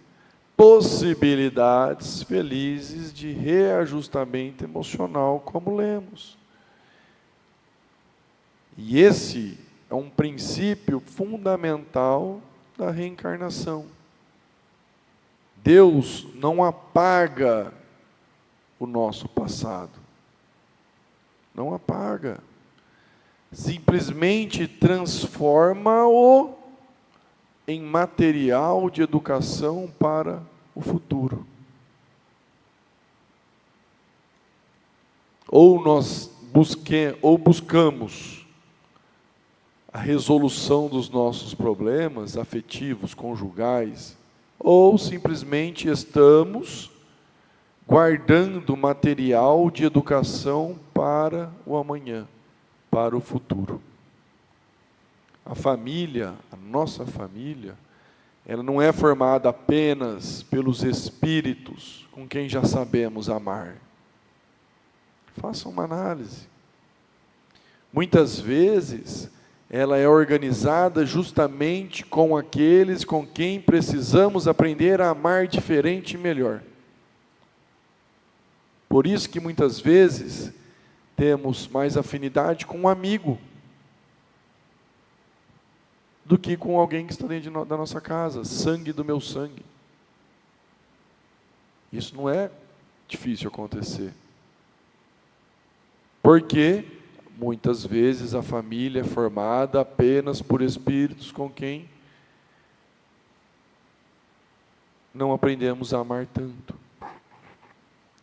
S1: possibilidades felizes de reajustamento emocional, como lemos. E esse é um princípio fundamental da reencarnação. Deus não apaga o nosso passado. Não apaga. Simplesmente transforma-o em material de educação para o futuro. Ou nós buscamos a resolução dos nossos problemas afetivos, conjugais, ou simplesmente estamos guardando material de educação para o amanhã, para o futuro. A família, a nossa família, ela não é formada apenas pelos espíritos com quem já sabemos amar. Faça uma análise. Muitas vezes, ela é organizada justamente com aqueles com quem precisamos aprender a amar diferente e melhor. Por isso que muitas vezes temos mais afinidade com um amigo do que com alguém que está dentro da nossa casa, sangue do meu sangue. Isso não é difícil acontecer. Porque muitas vezes a família é formada apenas por espíritos com quem não aprendemos a amar tanto,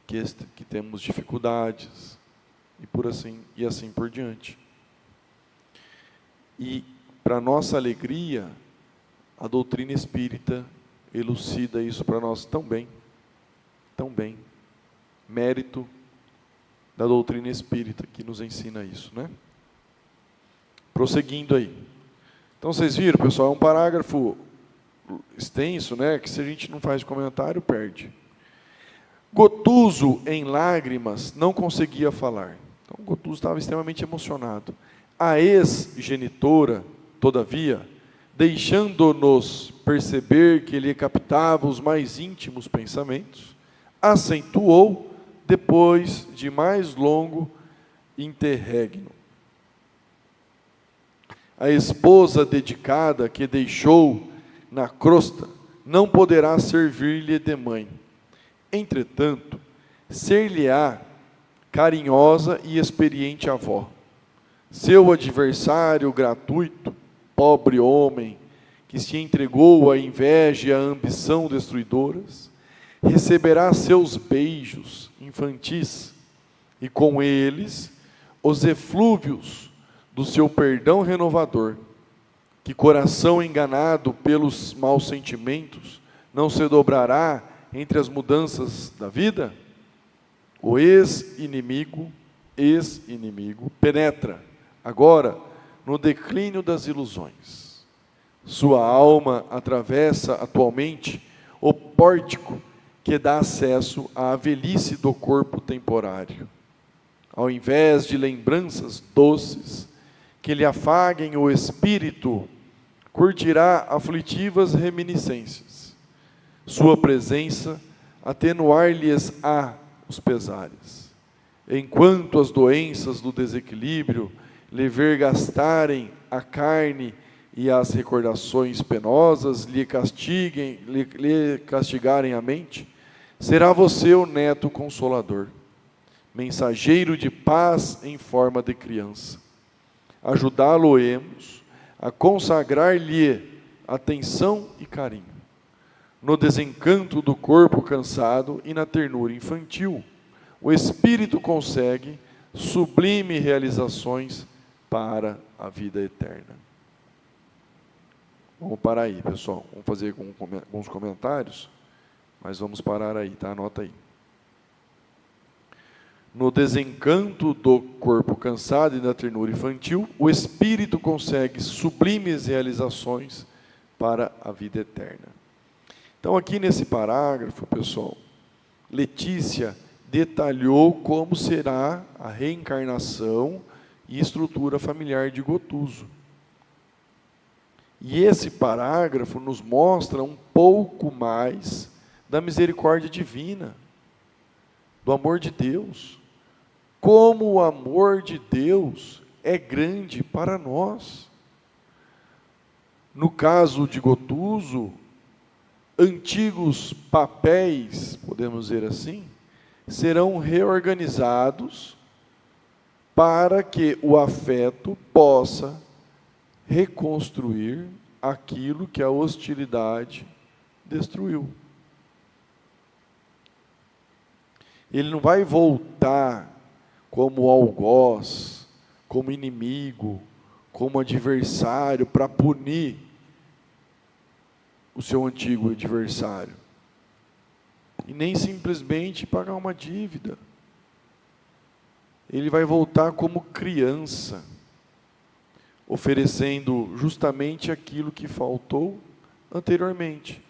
S1: que temos dificuldades e assim por diante. E para nossa alegria, a doutrina espírita elucida isso para nós tão bem, tão bem. Mérito da doutrina espírita que nos ensina isso, né? Prosseguindo aí. Então vocês viram, pessoal, é um parágrafo extenso, né? Que se a gente não faz comentário, perde. Gotuso, em lágrimas, não conseguia falar. Então, Gotuso estava extremamente emocionado. A ex-genitora, todavia, deixando-nos perceber que ele captava os mais íntimos pensamentos, acentuou depois de mais longo interregno. A esposa dedicada que deixou na crosta não poderá servir-lhe de mãe. Entretanto, ser-lhe-á carinhosa e experiente avó. Seu adversário gratuito, pobre homem, que se entregou à inveja e à ambição destruidoras, receberá seus beijos infantis, e com eles os eflúvios do seu perdão renovador. Que coração enganado pelos maus sentimentos não se dobrará entre as mudanças da vida? O ex-inimigo penetra agora no declínio das ilusões. Sua alma atravessa atualmente o pórtico que dá acesso à velhice do corpo temporário. Ao invés de lembranças doces que lhe afaguem o espírito, curtirá aflitivas reminiscências. Sua presença atenuar-lhes-á os pesares. Enquanto as doenças do desequilíbrio lhe vergastarem a carne e as recordações penosas lhe castigarem a mente, será você o neto consolador, mensageiro de paz em forma de criança. Ajudá-lo-emos a consagrar-lhe atenção e carinho. No desencanto do corpo cansado e na ternura infantil, o espírito consegue sublime realizações para a vida eterna. Vamos parar aí, pessoal. Vamos fazer alguns comentários, mas vamos parar aí, tá? Anota aí. No desencanto do corpo cansado e da ternura infantil, o espírito consegue sublimes realizações para a vida eterna. Então, aqui nesse parágrafo, pessoal, Letícia detalhou como será a reencarnação e estrutura familiar de Gotuso. E esse parágrafo nos mostra um pouco mais da misericórdia divina, do amor de Deus. Como o amor de Deus é grande para nós. No caso de Gotuso, antigos papéis, podemos dizer assim, serão reorganizados para que o afeto possa reconstruir aquilo que a hostilidade destruiu. Ele não vai voltar como algoz, como inimigo, como adversário, para punir o seu antigo adversário. E nem simplesmente pagar uma dívida. Ele vai voltar como criança, oferecendo justamente aquilo que faltou anteriormente,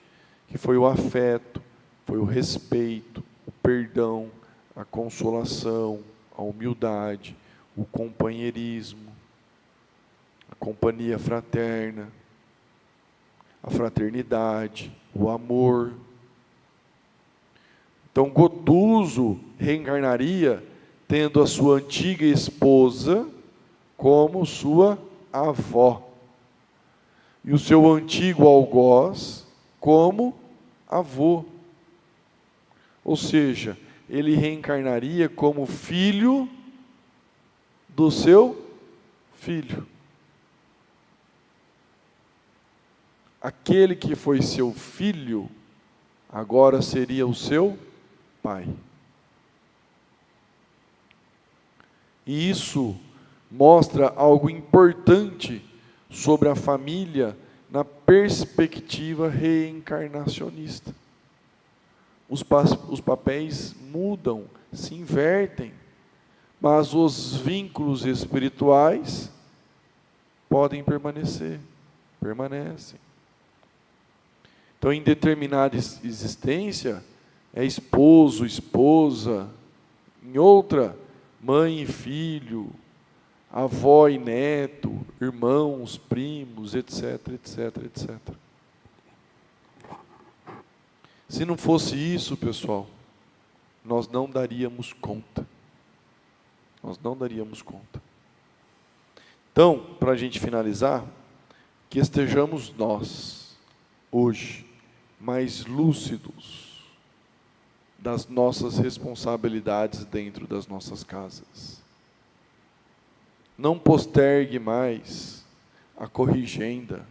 S1: que foi o afeto, foi o respeito, o perdão, a consolação, a humildade, o companheirismo, a companhia fraterna, a fraternidade, o amor. Então, Gotuso reencarnaria tendo a sua antiga esposa como sua avó, e o seu antigo algoz como avô. Ou seja, ele reencarnaria como filho do seu filho. Aquele que foi seu filho, agora seria o seu pai. E isso mostra algo importante sobre a família na perspectiva reencarnacionista. Os papéis mudam, se invertem, mas os vínculos espirituais podem permanecem. Então, em determinada existência, é esposo, esposa, em outra, mãe e filho, avó e neto, irmãos, primos, etc, etc, etc. Se não fosse isso, pessoal, nós não daríamos conta. Nós não daríamos conta. Então, para a gente finalizar, que estejamos nós, hoje, mais lúcidos das nossas responsabilidades dentro das nossas casas. Não postergue mais a corrigenda.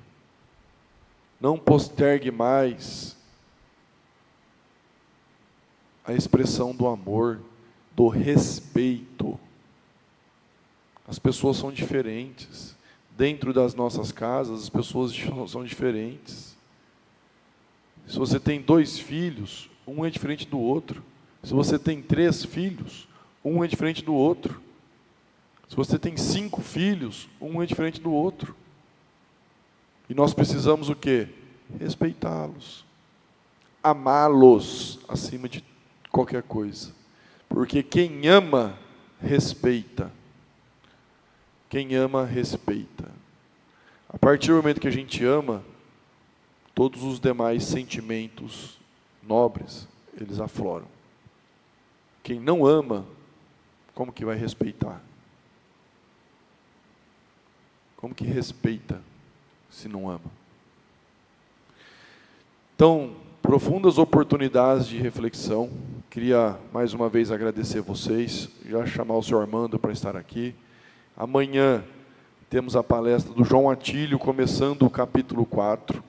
S1: Não postergue mais a expressão do amor, do respeito. As pessoas são diferentes. Dentro das nossas casas, as pessoas são diferentes. Se você tem 2 filhos, um é diferente do outro. Se você tem 3 filhos, um é diferente do outro. Se você tem 5 filhos, um é diferente do outro. E nós precisamos o quê? Respeitá-los. Amá-los acima de qualquer coisa. Porque quem ama, respeita. Quem ama, respeita. A partir do momento que a gente ama, todos os demais sentimentos nobres, eles afloram. Quem não ama, como que vai respeitar? Como que respeita se não ama? Então, profundas oportunidades de reflexão. Queria mais uma vez agradecer vocês, já chamar o senhor Armando para estar aqui. Amanhã temos a palestra do João Atílio, começando o capítulo 4.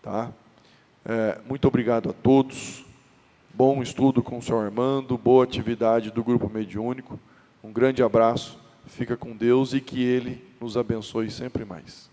S1: Tá? Muito obrigado a todos. Bom estudo com o senhor Armando, boa atividade do Grupo Mediúnico. Um grande abraço, fica com Deus e que Ele nos abençoe sempre mais.